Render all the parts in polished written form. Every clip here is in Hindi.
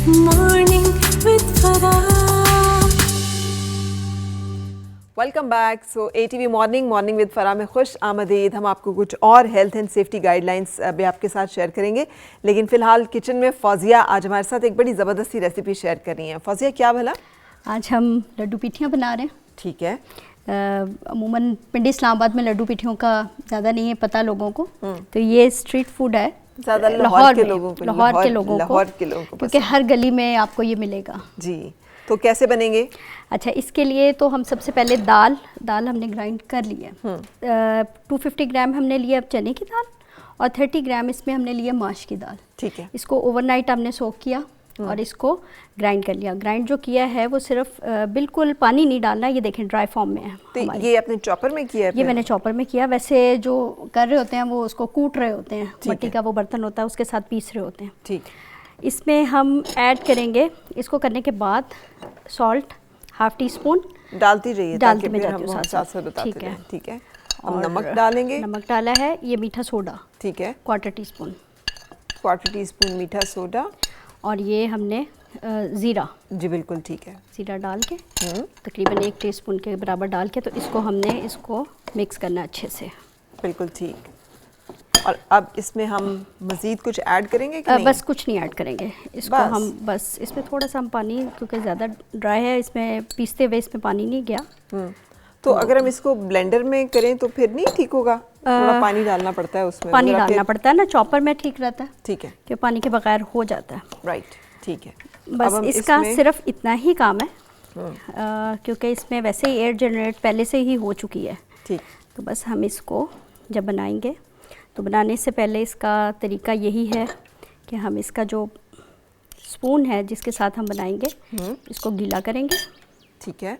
Morning with Farah. Welcome back. So ATV morning with Farah में खुश आमदीद। हम आपको कुछ और हेल्थ एंड सेफ्टी गाइडलाइंस भी आपके साथ शेयर करेंगे, लेकिन फ़िलहाल किचन में फ़ौजिया आज हमारे साथ एक बड़ी ज़बरदस्ती रेसिपी शेयर कर रही हैं। फ़ौजिया, क्या भला? आज हम लड्डू पिठियाँ बना रहे हैं। ठीक है। अमूमन पिंडी इस्लामाबाद में लड्डू पिठियों का ज़्यादा नहीं है पता लोगों को, तो ये स्ट्रीट फूड है ज़्यादा लाहौर के लोगों को, क्योंकि हर गली में आपको ये मिलेगा जी। तो कैसे बनेंगे? अच्छा, इसके लिए तो हम सबसे पहले दाल हमने ग्राइंड कर ली है। 250 ग्राम हमने लिया चने की दाल और 30 ग्राम इसमें हमने लिया माश की दाल। ठीक है। इसको ओवरनाइट हमने सोक किया और इसको ग्राइंड कर लिया। ग्राइंड जो किया है वो सिर्फ बिल्कुल पानी नहीं डालना, ये देखें ड्राई फॉर्म में है। तो ये आपने चॉपर में किया है? ये मैंने चॉपर में किया। वैसे जो कर रहे होते हैं वो उसको कूट रहे होते हैं, मिट्टी का वो बर्तन होता है उसके साथ पीस रहे होते हैं। ठीक। इसमें हम ऐड करेंगे, इसको करने के बाद सॉल्ट हाफ टी स्पून डालती रहिए, डालती मैं जाती हूँ साथ बताते ठीक है। रहें। ठीक है। हम नमक डालेंगे। नमक डाला है, ये मीठा सोडा, ठीक है, क्वार्टर टी स्पून मीठा सोडा, और ये हमने ज़ीरा, जी बिल्कुल ठीक है, ज़ीरा डाल के तकरीबन 1 टीस्पून के बराबर डाल के तो इसको हमने इसको मिक्स करना अच्छे से। बिल्कुल ठीक। और अब इसमें हम मज़ीद कुछ ऐड करेंगे कि नहीं? बस कुछ नहीं ऐड करेंगे इसको हम बस इसमें थोड़ा सा हम पानी, क्योंकि ज़्यादा ड्राई है, इसमें पीसते हुए इसमें पानी नहीं गया। तो अगर हम इसको ब्लेंडर में करें तो फिर नहीं ठीक होगा? थोड़ा पानी डालना पड़ता है उसमें, पानी डालना पड़ता है ना, चॉपर में ठीक रहता है। ठीक है, कि पानी के बगैर हो जाता है। राइट, ठीक है। बस इसका सिर्फ इतना ही काम है, क्योंकि इसमें वैसे ही एयर जनरेट पहले से ही हो चुकी है। ठीक। तो बस हम इसको जब बनाएंगे तो बनाने से पहले इसका तरीका यही है कि हम इसका जो स्पून है जिसके साथ हम बनाएंगे इसको गीला करेंगे। ठीक है।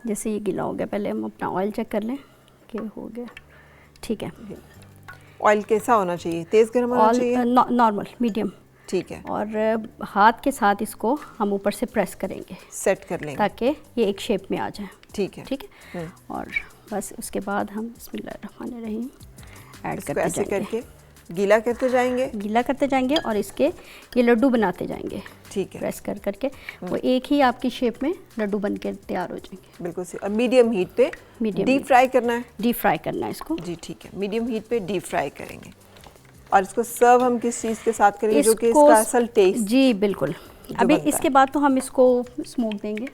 जैसे ये गीला हो गया, पहले हम अपना ऑयल चेक कर लें कि हो गया। ठीक है। ऑयल कैसा होना चाहिए? तेज़ गर्म होना चाहिए? Normal medium. ठीक है। और हाथ के साथ इसको हम ऊपर से प्रेस करेंगे, सेट कर लेंगे ताकि ये एक शेप में आ जाए। ठीक है। ठीक है। और बस उसके बाद हम बिस्मिल्लाहिर्रहमानिर्रहीम ऐड ऐसे करके गीला करते जाएंगे और इसके ये लड्डू बनाते जाएंगे। ठीक है। प्रेस कर करके वो एक ही आपकी शेप में लड्डू बन के तैयार हो जाएंगे। बिल्कुल सही। और मीडियम हीट पे डीप फ्राई करना है? डीप फ्राई करना है इसको। जी ठीक है, मीडियम हीट पे डीप फ्राई करेंगे। और इसको सर्व हम किस चीज़ के साथ करेंगे जो कि इसका असल टेस्ट? जी बिल्कुल। अभी इसके बाद तो हम इसको स्मोक देंगे।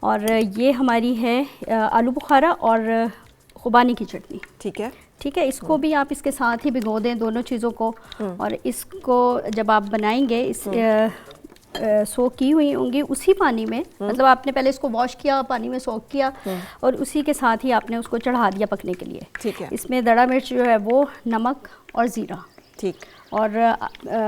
और ये हमारी है आलू बुखारा और खुबानी की चटनी। ठीक है। ठीक है। इसको भी आप इसके साथ ही भिगो दें, दोनों चीज़ों को। और इसको जब आप बनाएंगे इस सोक की हुई होंगी उसी पानी में, मतलब आपने पहले इसको वॉश किया, पानी में सोक किया और उसी के साथ ही आपने उसको चढ़ा दिया पकने के लिए। ठीक है। इसमें दड़ा मिर्च जो है वो, नमक और ज़ीरा, ठीक, और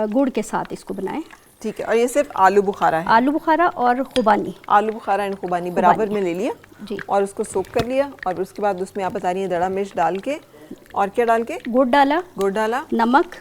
गुड़ के साथ इसको बनाएं। ठीक है। और ये सिर्फ आलू बुखारा है? आलू बुखारा और खुबानी, आलू बुखारा एंड खुबानी बराबर में ले लिया जी, और उसको सोक कर लिया। और उसके बाद उसमें आप बता रही हैं दड़ा मिर्च डाल के, और क्या डाल के? गुड़ डाला, नमक,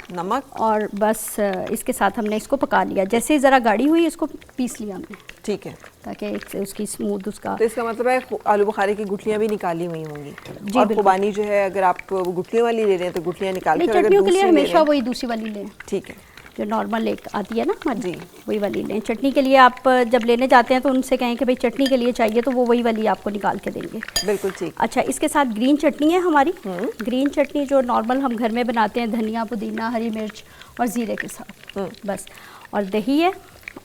और बस इसके साथ हमने इसको पका लिया। जैसे ज़रा गाढ़ी हुई इसको पीस लिया हमने। ठीक है। ताकि उसकी स्मूथ उसका, तो इसका मतलब है आलू बुखारे की गुठलियाँ भी निकाली हुई होंगी जी। और खुबानी जो है अगर आप गुठलियों वाली ले रहे हैं तो गुठलियाँ निकाल के, चटनियों के लिए हमेशा वही दूसरी वाली लें। ठीक है। जो नॉर्मल एक आती है ना हमारी, जी, वही वाली लें। चटनी के लिए आप जब लेने जाते हैं तो उनसे कहें कि भाई चटनी के लिए चाहिए, तो वो वही वाली आपको निकाल के देंगे। बिल्कुल ठीक। अच्छा, इसके साथ ग्रीन चटनी है हमारी। ग्रीन चटनी जो नॉर्मल हम घर में बनाते हैं, धनिया, पुदीना, हरी मिर्च और ज़ीरे के साथ बस। और दही है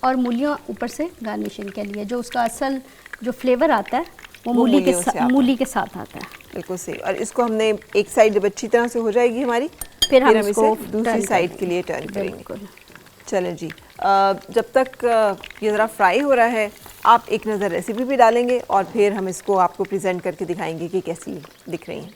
और मूलियाँ ऊपर से गार्निशिंग के लिए। जो उसका असल जो फ्लेवर आता है वो मूली के साथ आता है। बिल्कुल सही। और इसको हमने एक साइड जब अच्छी तरह से हो जाएगी हमारी, फिर हम इसे दूसरी साइड के लिए टर्न करेंगे। चलें जी। जब तक ये ज़रा फ्राई हो रहा है आप एक नज़र रेसिपी भी डालेंगे और फिर हम इसको आपको प्रेजेंट करके दिखाएंगे कि कैसी दिख रही हैं।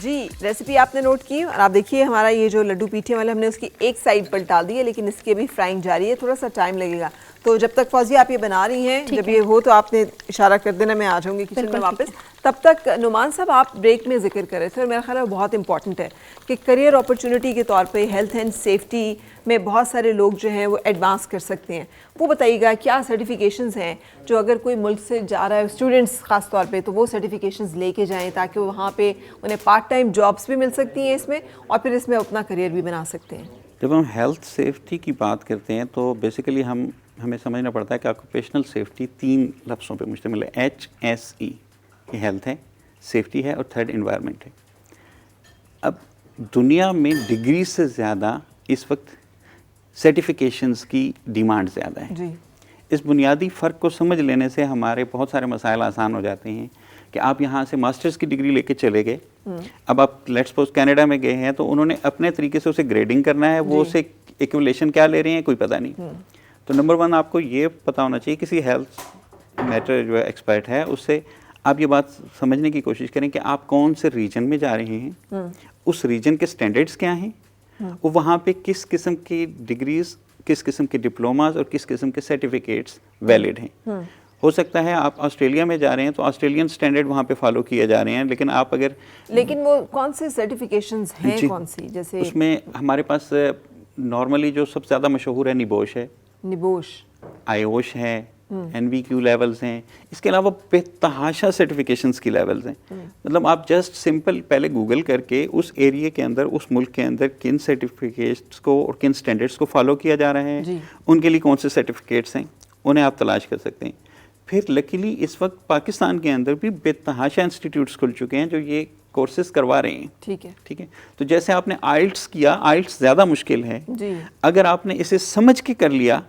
जी, रेसिपी आपने नोट की और आप देखिए हमारा ये जो लड्डू पीठे वाले हमने उसकी एक साइड पलटा दी है, लेकिन इसकी अभी फ्राइंग जारी है, थोड़ा सा टाइम लगेगा। तो जब तक फौजिया आप ये बना रही हैं, जब ये हो तो आपने इशारा कर देना, मैं आ जाऊंगी किचन में वापस। तब तक नुमान साहब आप ब्रेक में जिक्र कर रहे थे और मेरा ख्याल है बहुत इंपॉर्टेंट है कि करियर अपॉर्चुनिटी के तौर पे हेल्थ एंड सेफ्टी में बहुत सारे लोग जो हैं वो एडवांस कर सकते हैं। वो बताइएगा क्या सर्टिफिकेशंस हैं जो अगर कोई मुल्क से जा रहा है, स्टूडेंट्स ख़ास तौर पे, तो वो सर्टिफिकेशंस लेके जाएं ताकि वहाँ पे उन्हें पार्ट टाइम जॉब्स भी मिल सकती हैं इसमें और फिर इसमें अपना करियर भी बना सकते हैं। जब हम हेल्थ सेफ्टी की बात करते हैं तो बेसिकली हमें समझना पड़ता है कि ऑक्यूपेशनल सेफ्टी 3 लफ्ज़ों पे मुश्तमिल है। HSE ये हेल्थ है, सेफ्टी है और थर्ड इन्वायरमेंट है। अब दुनिया में डिग्री से ज़्यादा इस वक्त सर्टिफिकेशंस की डिमांड ज़्यादा है जी। इस बुनियादी फ़र्क को समझ लेने से हमारे बहुत सारे मसाइल आसान हो जाते हैं कि आप यहाँ से मास्टर्स की डिग्री लेके चले गए, अब आप लेट्स सपोज कनाडा में गए हैं तो उन्होंने अपने तरीके से उसे ग्रेडिंग करना है, वो उसे इक्विवेलेशन क्या ले रहे हैं कोई पता नहीं। तो नंबर 1 आपको ये पता होना चाहिए, किसी हेल्थ मैटर जो है एक्सपर्ट है उससे आप ये बात समझने की कोशिश करें कि आप कौन से रीजन में जा रहे हैं, उस रीजन के स्टैंडर्ड्स क्या हैं, और वहाँ पे किस किस्म की डिग्रीज, किस किस्म के डिप्लोमास और किस किस्म के सर्टिफिकेट्स वैलिड हैं। हो सकता है आप ऑस्ट्रेलिया में जा रहे हैं तो ऑस्ट्रेलियन स्टैंडर्ड वहाँ पे फॉलो किए जा रहे हैं, लेकिन आप अगर वो कौन से सर्टिफिकेशंस हैं, कौन सी, जैसे उसमें हमारे पास नॉर्मली जो सबसे ज़्यादा मशहूर है निबोश है, आयोश है, NVQ लेवल्स हैं, इसके अलावा बेतहाशा सर्टिफिकेशंस की लेवल्स हैं। मतलब आप जस्ट सिंपल पहले गूगल करके उस एरिया के अंदर, उस मुल्क के अंदर किन सर्टिफिकेट्स को और किन स्टैंडर्ड्स को फॉलो किया जा रहा है, उनके लिए कौन से सर्टिफिकेट्स हैं, उन्हें आप तलाश कर सकते हैं। फिर लकीली इस वक्त पाकिस्तान के अंदर भी बेतहाशा इंस्टीट्यूट्स खुल चुके हैं जो ये कोर्सेज करवा रहे हैं। ठीक है। तो जैसे आपने आइल्ट्स किया, आइल्ट्स ज़्यादा मुश्किल है जी। अगर आपने इसे समझ के कर लिया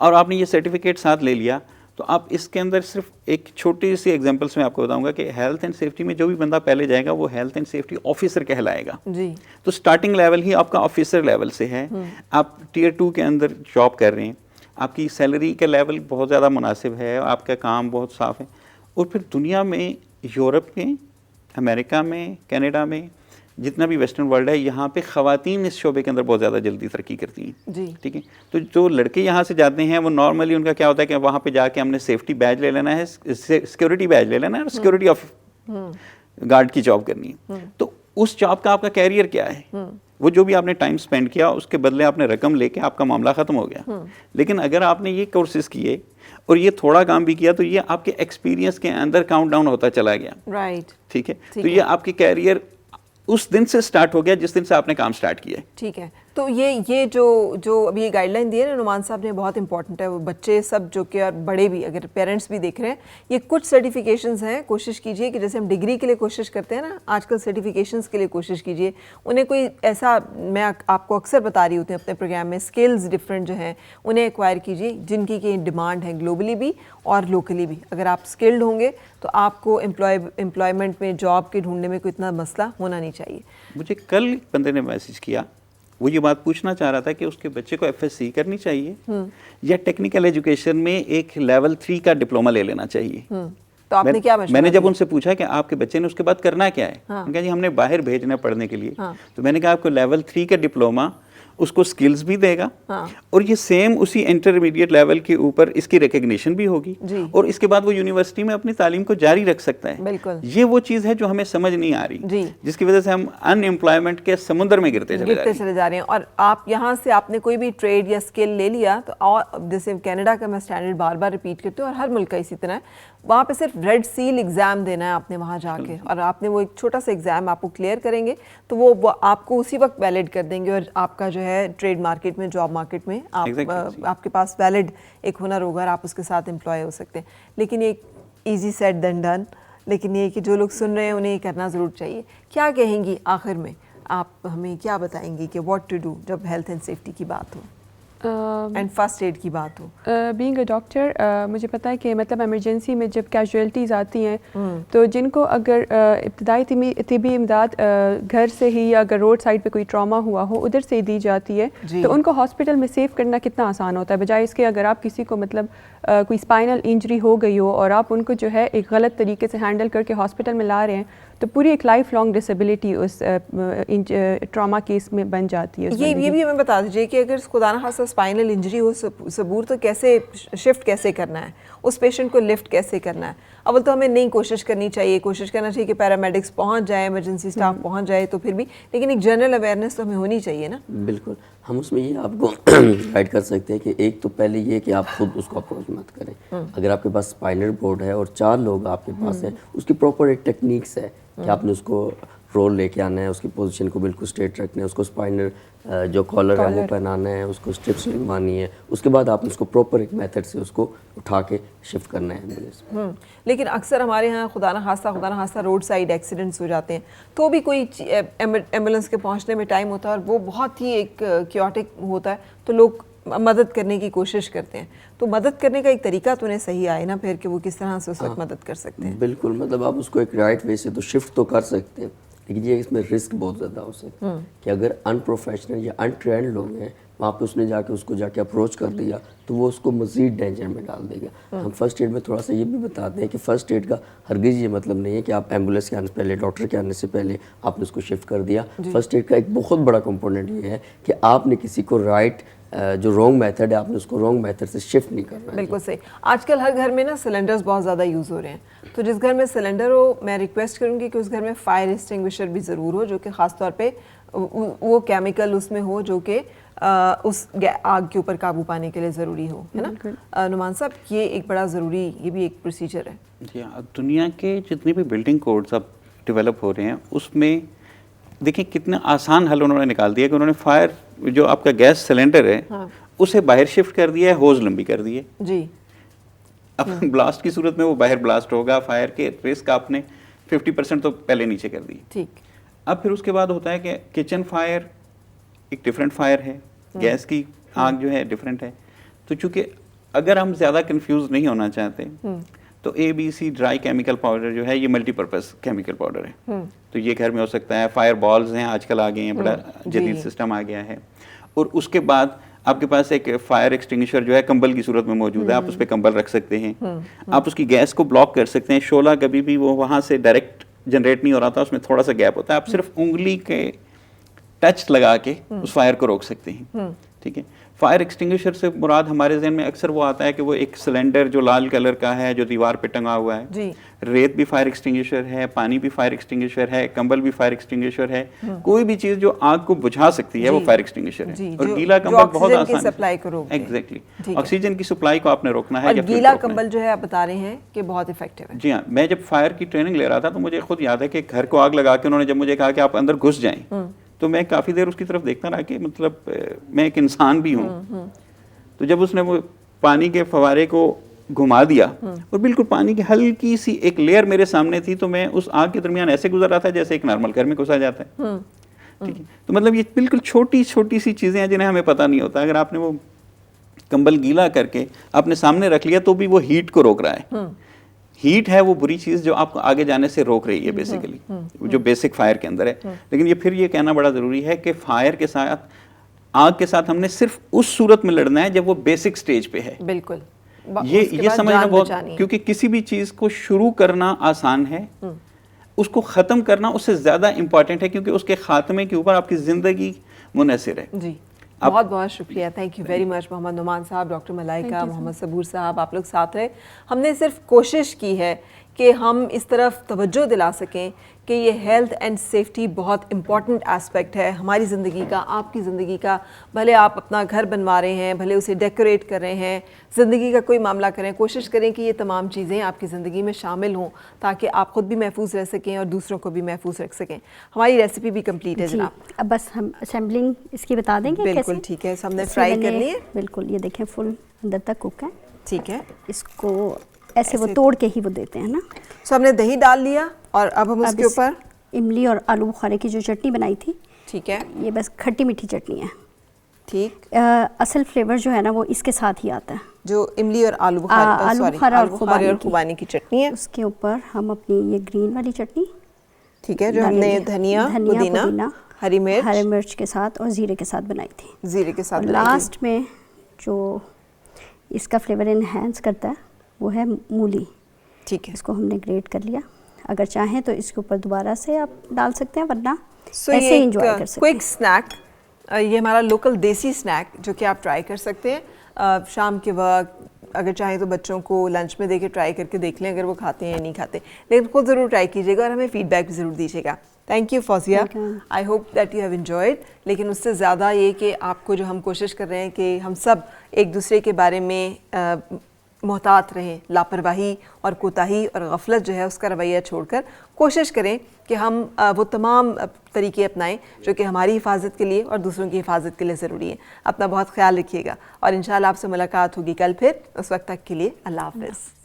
और आपने ये सर्टिफिकेट साथ ले लिया तो आप इसके अंदर सिर्फ एक छोटी सी एग्जांपल्स में आपको बताऊंगा कि हेल्थ एंड सेफ्टी में जो भी बंदा पहले जाएगा वो हेल्थ एंड सेफ्टी ऑफिसर कहलाएगा जी। तो स्टार्टिंग लेवल ही आपका ऑफिसर लेवल से है। आप टियर 2 के अंदर जॉब कर रहे हैं, आपकी सैलरी का लेवल बहुत ज़्यादा मुनासिब है, आपका काम बहुत साफ है। और फिर दुनिया में, यूरोप में, अमेरिका में, कनाडा में, जितना भी वेस्टर्न वर्ल्ड है, यहाँ पे ख़वातीन इस शोबे के अंदर बहुत ज़्यादा जल्दी तरक्की करती हैं जी। ठीक है। तो जो लड़के यहाँ से जाते हैं वो नॉर्मली उनका क्या होता है कि वहाँ पे जाके हमने सेफ्टी बैज ले लेना है, सिक्योरिटी बैज ले लेना है और सिक्योरिटी ऑफ गार्ड की जॉब करनी है। तो उस जॉब का आपका कैरियर क्या है, वो जो भी आपने टाइम स्पेंड किया उसके बदले आपने रकम लेके आपका मामला ख़त्म हो गया। लेकिन अगर आपने ये कोर्सेज किए और ये थोड़ा काम भी किया तो ये आपके एक्सपीरियंस के अंदर काउंट डाउन होता चला गया। राइट। ठीक है। तो ये आपकी कैरियर उस दिन से स्टार्ट हो गया जिस दिन से आपने काम स्टार्ट किया। ठीक है। तो ये जो अभी ये गाइडलाइन दी है ना नुमान साहब ने, बहुत इंपॉर्टेंट है। वो बच्चे सब जो कि और बड़े भी, अगर पेरेंट्स भी देख रहे हैं, ये कुछ सर्टिफिकेशंस हैं, कोशिश कीजिए कि जैसे हम डिग्री के लिए कोशिश करते हैं ना, आजकल सर्टिफिकेशंस के लिए कोशिश कीजिए। उन्हें कोई ऐसा, मैं आपको अक्सर बता रही होती हूँ अपने प्रोग्राम में, स्किल्स डिफरेंट जो हैं उन्हें एक्वायर कीजिए जिनकी की डिमांड है ग्लोबली भी और लोकली भी। अगर आप स्किल्ड होंगे तो आपको एम्प्लॉयमेंट में, जॉब के ढूंढने में कोई इतना मसला होना नहीं चाहिए। मुझे कल बंदे ने मैसेज किया, वो ये बात पूछना चाह रहा था कि उसके बच्चे को FSC करनी चाहिए या टेक्निकल एजुकेशन में एक लेवल 3 का डिप्लोमा ले लेना चाहिए। तो आपने क्या मशवरा मैंने जब उनसे पूछा कि आपके बच्चे ने उसके बाद करना क्या है, उन्होंने कहा जी हमने बाहर भेजना पढ़ने के लिए। तो मैंने कहा आपको लेवल 3 का डिप्लोमा उसको स्किल्स भी देगा और ये सेम उसी इंटरमीडिएट लेवल के ऊपर इसकी रिकग्निशन भी होगी और इसके बाद वो यूनिवर्सिटी में अपनी तालीम को जारी रख सकता है। बिल्कुल। ये वो चीज़ है जो हमें समझ नहीं आ रही, जिसकी वजह से हम अनएम्प्लॉयमेंट के समुद्र में गिरते चले जा रहे हैं। और आप यहाँ से आपने कोई भी ट्रेड या स्किल ले लिया तो, और जैसे कनाडा का मैं स्टैंडर्ड बार बार रिपीट करती हूँ और हर मुल्क का इसी तरह है, वहाँ पे सिर्फ रेड सील एग्ज़ाम देना है आपने वहाँ जाके, और आपने वो एक छोटा सा एग्ज़ाम आपको क्लियर करेंगे तो वो आपको उसी वक्त वैलिड कर देंगे और आपका जो है ट्रेड मार्केट में, जॉब मार्केट में आपके पास वैलिड एक हुनर होगा और आप उसके साथ एम्प्लॉय हो सकते हैं। लेकिन ये ईजी सेड देन डन, लेकिन ये कि जो लोग सुन रहे हैं उन्हें ये करना ज़रूर चाहिए। क्या कहेंगी आखिर में, आप हमें क्या बताएंगी कि व्हाट टू डू जब हेल्थ एंड सेफ्टी की बात हो एंड फर्स्ट एड की बात हो? बीइंग अ डॉक्टर मुझे पता है कि मतलब इमरजेंसी में जब कैजुअल्टीज़ आती हैं तो जिनको अगर इब्तदाई तिबी इमदाद घर से ही या अगर रोड साइड पे कोई ट्रॉमा हुआ हो उधर से ही दी जाती है, तो उनको हॉस्पिटल में सेव करना कितना आसान होता है, बजाय इसके अगर आप किसी को मतलब कोई स्पाइनल इंजरी हो गई हो और आप उनको जो है एक गलत तरीके से हैंडल करके हॉस्पिटल में ला रहे हैं तो पूरी एक लाइफ लॉन्ग डिसेबिलिटी उस ट्रॉमा केस में बन जाती है। ये भी हमें बता दीजिए कि अगर खुदा न खास्ता स्पाइनल इंजरी हो सबूर, तो कैसे शिफ्ट कैसे करना है, उस पेशेंट को लिफ्ट कैसे करना है? अव्वल तो हमें नहीं कोशिश करनी चाहिए, कोशिश करना चाहिए कि पैरामेडिक्स पहुंच जाए, इमरजेंसी स्टाफ पहुंच जाए तो फिर भी, लेकिन एक जनरल अवेयरनेस तो हमें होनी चाहिए ना। बिल्कुल, हम उसमें ये आपको गाइड कर सकते हैं कि एक तो पहले ये कि आप खुद उसको अप्रोच मत करें। अगर आपके पास स्पाइनल बोर्ड है और 4 लोग आपके पास हैं, उसकी प्रॉपर एक टेक्निक्स है कि आपने उसको रोल लेके आना है, उसकी पोजीशन को बिल्कुल स्ट्रेट रखना है, उसको स्पाइनल जो कॉलर है वो पहनाना है, उसको स्ट्रिप्स लगवानी है, उसके बाद आपने उसको प्रॉपर एक मेथड से उसको उठा के शिफ्ट करना है एम्बुलेंस में। लेकिन अक्सर हमारे यहाँ खुदा न खास्ता रोड साइड एक्सीडेंट्स हो जाते हैं, तो भी कोई एम्बुलेंस के पहुँचने में टाइम होता है और वो बहुत ही एक क्योटिक होता है, तो लोग मदद करने की कोशिश करते हैं। तो मदद करने का एक तरीका तो उन्हें सही आए ना फिर, कि वो किस तरह से उस वक्त मदद कर सकते हैं। बिल्कुल, मतलब आप उसको एक राइट वे से तो शिफ्ट तो कर सकते हैं, लेकिन ये इसमें रिस्क बहुत ज़्यादा हो सकता है कि अगर अनप्रोफेशनल या अनट्रेंड लोग हैं वहाँ पे उसने जाके अप्रोच कर दिया तो वो उसको मज़ीद डेंजर में डाल देगा। हम फर्स्ट एड में थोड़ा सा ये भी बताते हैं कि फ़र्स्ट एड का हरगिज़ ये मतलब नहीं है कि आप एम्बुलेंस के आने से पहले, डॉक्टर के आने से पहले आपने उसको शिफ्ट कर दिया। फर्स्ट एड का एक बहुत बड़ा कंपोनेंट ये है कि आपने किसी को राइट जो रॉन्ग मेथड है आपने उसको रॉन्ग मेथड से शिफ्ट नहीं करना। बिल्कुल सही। आजकल हर घर में ना सिलेंडर्स बहुत ज़्यादा यूज़ हो रहे हैं, तो जिस घर में सिलेंडर हो मैं रिक्वेस्ट करूँगी कि उस घर में फायर एक्सटिंग्विशर भी ज़रूर हो, जो कि ख़ास तौर पे वो केमिकल उसमें हो जो कि उस आग के ऊपर काबू पाने के लिए ज़रूरी हो, है ना नुमान साहब? ये एक बड़ा ज़रूरी, ये भी एक प्रोसीजर है। जी हाँ, दुनिया के जितने भी बिल्डिंग कोड्स अब डेवलप हो रहे हैं उसमें देखिए कितना आसान हल उन्होंने निकाल दिया कि उन्होंने फायर जो आपका गैस सिलेंडर है उसे बाहर शिफ्ट कर दिया है, होज लंबी कर दी है जी। अब ब्लास्ट की सूरत में वो बाहर ब्लास्ट होगा, फायर के रिस्क आपने 50% तो पहले नीचे कर दी। ठीक। अब फिर उसके बाद होता है कि किचन फायर एक डिफरेंट फायर है, गैस की आग जो है डिफरेंट है। तो चूंकि अगर हम ज़्यादा कंफ्यूज नहीं होना चाहते तो ABC ड्राई केमिकल पाउडर जो है ये मल्टीपर्पज़ केमिकल पाउडर है, तो ये घर में हो सकता है। फायर बॉल्स हैं आजकल आ गए हैं, बड़ा जदीद सिस्टम आ गया है। और उसके बाद आपके पास एक फायर एक्सटिंग्विशर जो है कंबल की सूरत में मौजूद है, आप उस पर कंबल रख सकते हैं। आप उसकी गैस को ब्लॉक कर सकते हैं, शोला कभी भी वो वहाँ से डायरेक्ट जनरेट नहीं हो रहा था, उसमें थोड़ा सा गैप होता है, आप सिर्फ उंगली के टच लगा के उस फायर को रोक सकते हैं। ठीक है, फायर एक्सटिंग्विशर से मुराद हमारे जहन में अक्सर वो आता है कि वो एक सिलेंडर जो लाल कलर का है जो दीवार पे टंगा हुआ है जी। रेत भी फायर एक्सटिंग्विशर है, पानी भी फायर एक्सटिंग्विशर है, कंबल भी फायर एक्सटिंग्विशर है। कोई भी चीज जो आग को बुझा सकती है वो फायर एक्सटिंग्विशर है। और गीला कंबल बहुत आसान है, एग्जैक्टली ऑक्सीजन की सप्लाई को आपने रोकना है। और गीला कंबल जो है आप बता रहे हैं कि बहुत इफेक्टिव है। जी हाँ, मैं जब फायर की ट्रेनिंग ले रहा था तो मुझे खुद याद है कि घर को आग लगा के उन्होंने जब मुझे कहा कि आप अंदर घुस जाएं तो मैं काफी देर उसकी तरफ देखता रहा कि मतलब मैं एक इंसान भी हूँ। तो जब उसने वो पानी के फवारे को घुमा दिया और बिल्कुल पानी की हल्की सी एक लेयर मेरे सामने थी, तो मैं उस आग के दरमियान ऐसे गुजर रहा था जैसे एक नॉर्मल घर में घुसा जाता है। ठीक है, तो मतलब ये बिल्कुल छोटी छोटी सी चीजें हैं जिन्हें हमें पता नहीं होता। अगर आपने वो कंबल गीला करके अपने सामने रख लिया तो भी वो हीट को रोक रहा है। हीट है वो बुरी चीज जो आपको आगे जाने से रोक रही है बेसिकली, जो बेसिक फायर के अंदर है। लेकिन ये फिर ये कहना बड़ा जरूरी है कि फायर के साथ, आग के साथ हमने सिर्फ उस सूरत में लड़ना है जब वो बेसिक स्टेज पे है। बिल्कुल, ये समझना बहुत, क्योंकि किसी भी चीज को शुरू करना आसान है, उसको खत्म करना उससे ज्यादा इंपॉर्टेंट है, क्योंकि उसके खात्मे के ऊपर आपकी जिंदगी मुनहसिर है। जी, बहुत बहुत शुक्रिया, thank you very much Mohammad Numan साहब, डॉक्टर मलाइका, मोहम्मद सबूर साहब, आप लोग साथ रहे। हमने सिर्फ कोशिश की है कि हम इस तरफ तवज्जो दिला सकें कि ये हेल्थ एंड सेफ्टी बहुत इम्पॉर्टेंट एस्पेक्ट है हमारी ज़िंदगी का, आपकी ज़िंदगी का। भले आप अपना घर बनवा रहे हैं, भले उसे डेकोरेट कर रहे हैं, ज़िंदगी का कोई मामला करें, कोशिश करें कि ये तमाम चीज़ें आपकी ज़िंदगी में शामिल हों ताकि आप ख़ुद भी महफूज रह सकें और दूसरों को भी महफूज रख सकें। हमारी रेसिपी भी कम्प्लीट है जनाब। अब बस हम असेंबलिंग इसकी बता देंगे। बिल्कुल ठीक है, हमने फ्राई कर लिए। बिल्कुल, ये देखें फुल अंदर तक कुक है। ठीक है, इसको ऐसे वो तोड़ के ही वो देते हैं ना। सो हमने दही डाल लिया और अब हम उसके ऊपर इमली और आलू बुखारे की जो चटनी बनाई थी, ठीक है, ये बस खट्टी मीठी चटनी है। ठीक, असल फ्लेवर जो है ना वो इसके साथ ही आता है, जो इमली और आलू बुखारा और खुबानी की चटनी है। उसके ऊपर हम अपनी ये ग्रीन वाली चटनी, ठीक है, जो हमने धनिया पुदीना हरी मिर्च के साथ और जीरे के साथ बनाई थी। जीरे के साथ लास्ट में जो इसका फ्लेवर इन्हेंस करता है वो है मूली। ठीक है, इसको हमने ग्रेट कर लिया, अगर चाहें तो इसके ऊपर दोबारा से आप डाल सकते हैं, वरना ऐसे एंजॉय कर सकते हैं। क्विक स्नैक, ये हमारा लोकल देसी स्नैक जो कि आप ट्राई कर सकते हैं शाम के वक्त, अगर चाहें तो बच्चों को लंच में देके ट्राई करके देख लें अगर वो खाते हैं या नहीं खाते, लेकिन खुद ज़रूर ट्राई कीजिएगा और हमें फीडबैक भी ज़रूर दीजिएगा। Thank you Fauzia, I hope that you have enjoyed. लेकिन उससे ज़्यादा ये कि आपको जो हम कोशिश कर रहे हैं कि हम सब एक दूसरे के बारे में मोहतात रहें, लापरवाही और कोताही और गफलत जो है उसका रवैया छोड़कर कोशिश करें कि हम वो तमाम तरीके अपनाएं जो कि हमारी हिफाजत के लिए और दूसरों की हिफाजत के लिए ज़रूरी है। अपना बहुत ख्याल रखिएगा और इंशाल्लाह आपसे मुलाकात होगी कल फिर। उस वक्त तक के लिए अल्लाह हाफ़िज़।